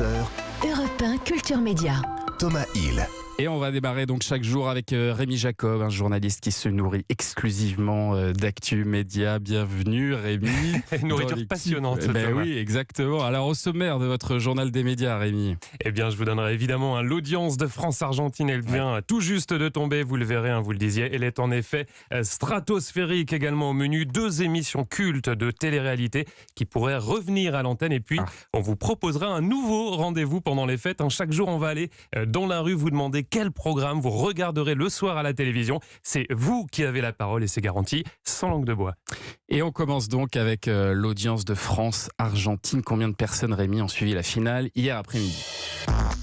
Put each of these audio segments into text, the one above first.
11h, Europe 1 Culture Média. Thomas Hill. Et on va démarrer donc chaque jour avec Rémi Jacob, un journaliste qui se nourrit exclusivement d'actu média. Bienvenue Rémi. Une nourriture passionnante. Ben oui, exactement. Alors au sommaire de votre journal des médias, Rémi. Eh bien, je vous donnerai évidemment l'audience de France-Argentine. Elle vient tout juste de tomber, vous le verrez, vous le disiez. Elle est en effet stratosphérique également au menu. 2 émissions cultes de télé-réalité qui pourraient revenir à l'antenne. Et puis, on vous proposera un nouveau rendez-vous pendant les fêtes. Chaque jour, on va aller dans la rue vous demander quel programme vous regarderez le soir à la télévision. C'est vous qui avez la parole et c'est garanti sans langue de bois. Et on commence donc avec l'audience de France-Argentine. Combien de personnes, Rémi, ont suivi la finale hier après-midi ?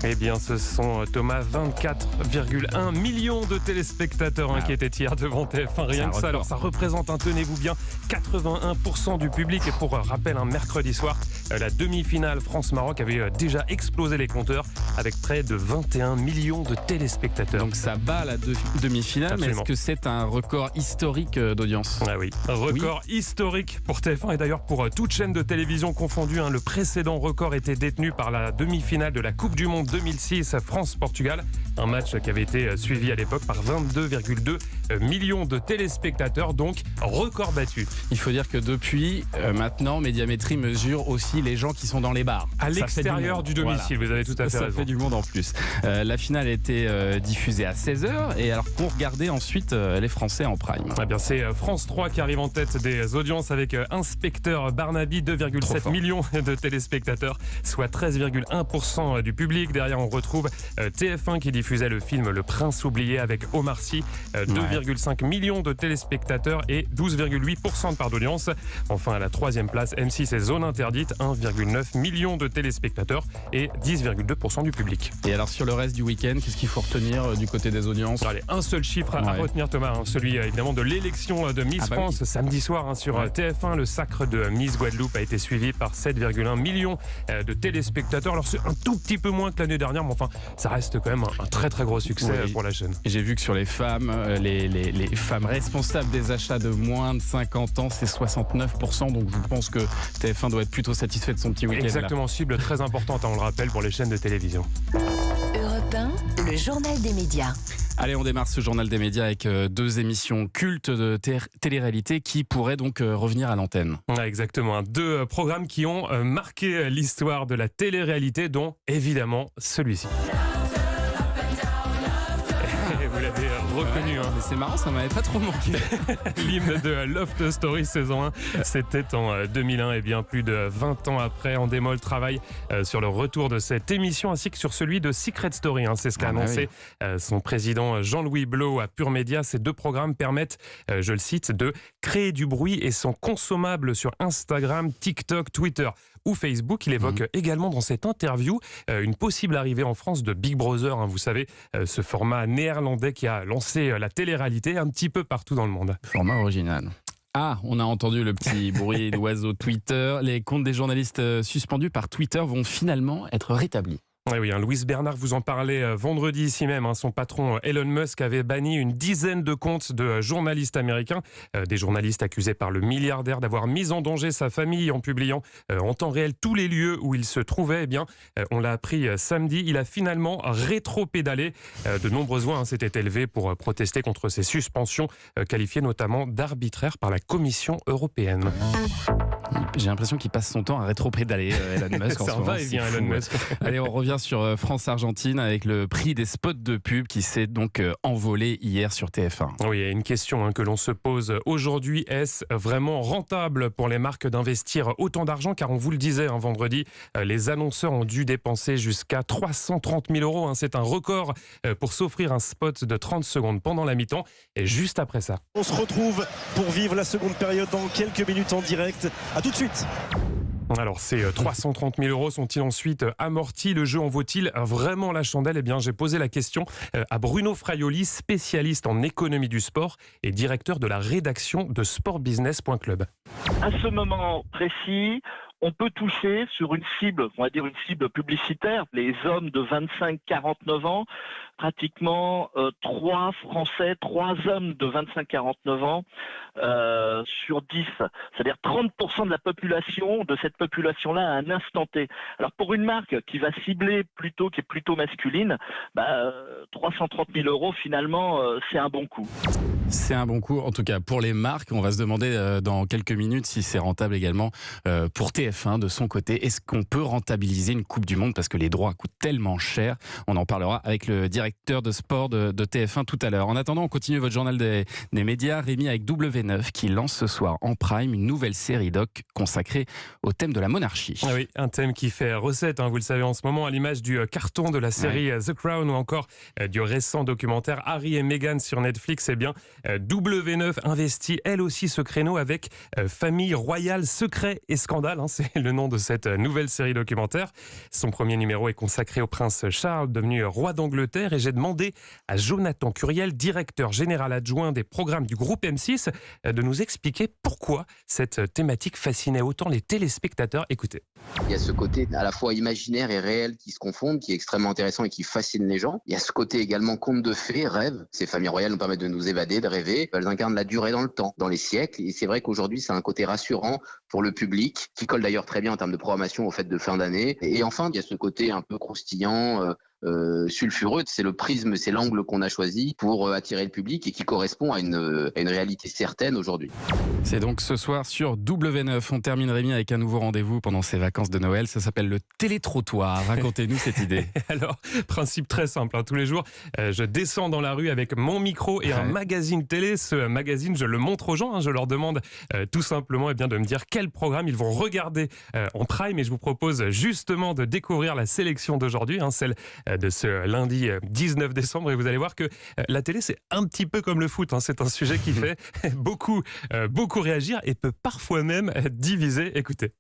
Eh bien, ce sont, Thomas, 24,1 millions de téléspectateurs qui étaient hier devant TF1. Rien que ça. Alors, ça représente, tenez-vous bien, 81% du public. Et pour rappel, mercredi soir, la demi-finale France-Maroc avait déjà explosé les compteurs avec près de 21 millions de téléspectateurs. Donc ça bat la demi-finale, Absolument. mais est-ce que c'est un record historique d'audience ? Ah oui, record historique pour TF1 et d'ailleurs pour toute chaîne de télévision confondue. Le précédent record était détenu par la demi-finale de la Coupe du Monde 2006 France-Portugal. Un match qui avait été suivi à l'époque par 22,2 millions de téléspectateurs, donc record battu. Il faut dire que depuis, maintenant, Médiamétrie mesure aussi les gens qui sont dans les bars. À l'extérieur du domicile, voilà. Vous avez tout à fait raison. Ça fait du monde en plus. La finale a été diffusée à 16h et alors qu'on regardait ensuite les Français en prime. Eh bien, c'est France 3 qui arrive en tête des audiences avec Inspecteur Barnaby, 2,7 millions de téléspectateurs, soit 13,1% du public. Derrière, on retrouve TF1 qui diffusait le film Le Prince oublié avec Omar Sy, 2,5 millions de téléspectateurs et 12,8% de part d'audience. Enfin, à la 3e place, M6 et Zone Interdite, 1,9 millions de téléspectateurs et 10,2% du public. Et alors, sur le reste du week-end, qu'est-ce qu'il faut retenir du côté des audiences ? Allez, un seul chiffre à retenir, Thomas, celui évidemment de l'élection de Miss France samedi soir sur TF1. Le sacre de Miss Guadeloupe a été suivi par 7,1 millions de téléspectateurs. Alors c'est un tout petit peu moins que l'année dernière, mais enfin ça reste quand même un très très gros succès pour la chaîne. Et j'ai vu que sur les femmes, les femmes responsables des achats de moins de 50 ans, c'est 69%. Donc je pense que TF1 doit être plutôt satisfait de son petit week-end. Exactement, cible très importante, on le rappelle, pour les chaînes de télévision. Europe 1, le journal des médias. Allez, on démarre ce journal des médias avec 2 émissions cultes de télé-réalité qui pourraient donc revenir à l'antenne. Exactement, 2 programmes qui ont marqué l'histoire de la télé-réalité, dont évidemment celui-ci. Vous l'avez reconnu. Mais c'est marrant, ça m'avait pas trop manqué. L'hymne de Love Story saison 1, c'était en 2001 et bien plus de 20 ans après. Endemol travaille sur le retour de cette émission ainsi que sur celui de Secret Story. C'est ce qu'a annoncé son président Jean-Louis Blot à Pure Média. Ces 2 programmes permettent, je le cite, de créer du bruit et sont consommables sur Instagram, TikTok, Twitter ou Facebook. Il évoque également dans cette interview une possible arrivée en France de Big Brother. Vous savez, ce format néerlandais qui a lancé la télé-réalité un petit peu partout dans le monde. Format original. Ah, on a entendu le petit bruit d'oiseau Twitter. Les comptes des journalistes suspendus par Twitter vont finalement être rétablis. Oui, Louis Bernard vous en parlait vendredi ici même. Son patron Elon Musk avait banni une dizaine de comptes de journalistes américains. Des journalistes accusés par le milliardaire d'avoir mis en danger sa famille en publiant en temps réel tous les lieux où il se trouvait. Eh bien, on l'a appris samedi. Il a finalement rétro-pédalé. De nombreuses voix s'étaient élevées pour protester contre ces suspensions, qualifiées notamment d'arbitraires par la Commission européenne. J'ai l'impression qu'il passe son temps à rétro-pédaler, Elon Musk. Ça va et bien, Elon Musk. Allez, on revient sur France-Argentine avec le prix des spots de pub qui s'est donc envolé hier sur TF1. Oui, il y a une question que l'on se pose aujourd'hui. Est-ce vraiment rentable pour les marques d'investir autant d'argent ? Car on vous le disait vendredi, les annonceurs ont dû dépenser jusqu'à 330 000 euros. C'est un record pour s'offrir un spot de 30 secondes pendant la mi-temps. Et juste après ça. On se retrouve pour vivre la seconde période dans quelques minutes en direct. À tout de suite. Alors, ces 330 000 euros sont-ils ensuite amortis ? Le jeu en vaut-il vraiment la chandelle ? Eh bien, j'ai posé la question à Bruno Fraioli, spécialiste en économie du sport et directeur de la rédaction de sportbusiness.club. À ce moment précis, on peut toucher sur une cible, on va dire une cible publicitaire, les hommes de 25-49 ans, pratiquement 3 Français, 3 hommes de 25-49 ans sur 10. C'est-à-dire 30% de la population, de cette population-là à un instant T. Alors pour une marque qui va cibler qui est plutôt masculine, 330 000 € finalement, c'est un bon coup. C'est un bon coup, en tout cas pour les marques. On va se demander dans quelques minutes si c'est rentable également pour TF1 de son côté. Est-ce qu'on peut rentabiliser une Coupe du Monde parce que les droits coûtent tellement cher? On en parlera avec le directeur de sport de TF1 tout à l'heure. En attendant, on continue votre journal des médias, Rémi, avec W9 qui lance ce soir en prime une nouvelle série doc consacrée au thème de la monarchie. Ah oui, un thème qui fait recette, vous le savez en ce moment, à l'image du carton de la série The Crown ou encore du récent documentaire Harry et Meghan sur Netflix. Eh bien, W9 investit elle aussi ce créneau avec Famille royale, secret et scandale. C'est le nom de cette nouvelle série documentaire. Son premier numéro est consacré au prince Charles, devenu roi d'Angleterre. Et j'ai demandé à Jonathan Curiel, directeur général adjoint des programmes du groupe M6, de nous expliquer pourquoi cette thématique fascinait autant les téléspectateurs. Écoutez. Il y a ce côté à la fois imaginaire et réel qui se confondent, qui est extrêmement intéressant et qui fascine les gens. Il y a ce côté également conte de fées, rêve. Ces familles royales nous permettent de nous évader, de rêver. Elles incarnent la durée dans le temps, dans les siècles. Et c'est vrai qu'aujourd'hui, c'est un côté rassurant pour le public, qui colle d'ailleurs très bien en termes de programmation aux fêtes de fin d'année. Et enfin, il y a ce côté un peu croustillant, sulfureux. C'est le prisme, c'est l'angle qu'on a choisi pour attirer le public et qui correspond à une réalité certaine aujourd'hui. C'est donc ce soir sur W9. On termine, Rémi, avec un nouveau rendez-vous pendant ces vacances de Noël. Ça s'appelle le télétrottoir. Racontez-nous cette idée. Alors, principe très simple. Tous les jours, je descends dans la rue avec mon micro et un magazine télé. Ce magazine, je le montre aux gens. Je leur demande tout simplement de me dire quel programme ils vont regarder en prime. Et je vous propose justement de découvrir la sélection d'aujourd'hui, celle de ce lundi 19 décembre. Et vous allez voir que la télé, c'est un petit peu comme le foot. C'est un sujet qui fait beaucoup réagir et peut parfois même diviser. Écoutez.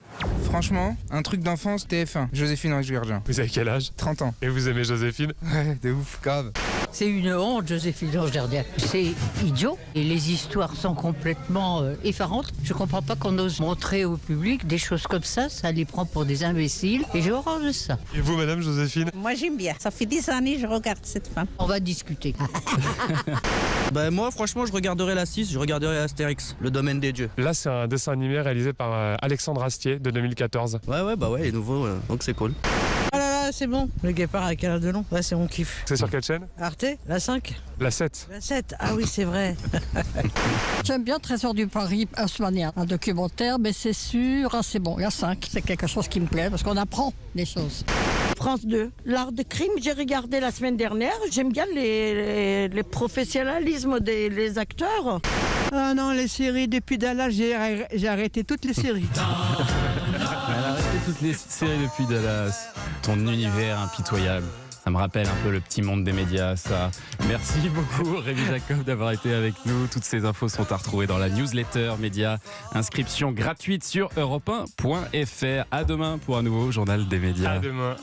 Franchement, un truc d'enfance, TF1, Joséphine Ange Gardien. Vous avez quel âge? 30 ans. Et vous aimez Joséphine? Ouais, de ouf, grave. C'est une honte, Joséphine Ange Gardien. C'est idiot et les histoires sont complètement effarantes. Je comprends pas qu'on ose montrer au public des choses comme ça les prend pour des imbéciles et j'ai horreur de ça. Et vous, madame Joséphine? Moi, j'aime bien. Ça fait 10 années que je regarde cette femme. On va discuter. Moi, franchement, je regarderai la 6, je regarderai Astérix, le domaine des dieux. Là, c'est un dessin animé réalisé par Alexandre Astier de 2014. Ouais, il est nouveau, donc c'est cool. Oh là là, c'est bon. Le guépard avec Alain Delon, ouais, c'est mon kiff. C'est sur quelle chaîne? Arte, la 5. La 7. La 7, ah oui, c'est vrai. J'aime bien Trésor du Paris, Haussmannien, un documentaire, mais c'est sûr, c'est bon, la 5, c'est quelque chose qui me plaît, parce qu'on apprend des choses. France 2, l'art de crime, j'ai regardé la semaine dernière. J'aime bien les professionnalismes des acteurs. Ah non, les séries, depuis Dallas, j'ai arrêté toutes les séries. Elle a arrêté toutes les séries depuis Dallas. Ton univers impitoyable. Ça me rappelle un peu le petit monde des médias, ça. Merci beaucoup, Rémi Jacob, d'avoir été avec nous. Toutes ces infos sont à retrouver dans la newsletter média. Inscription gratuite sur europe1.fr. À demain pour un nouveau journal des médias. À demain.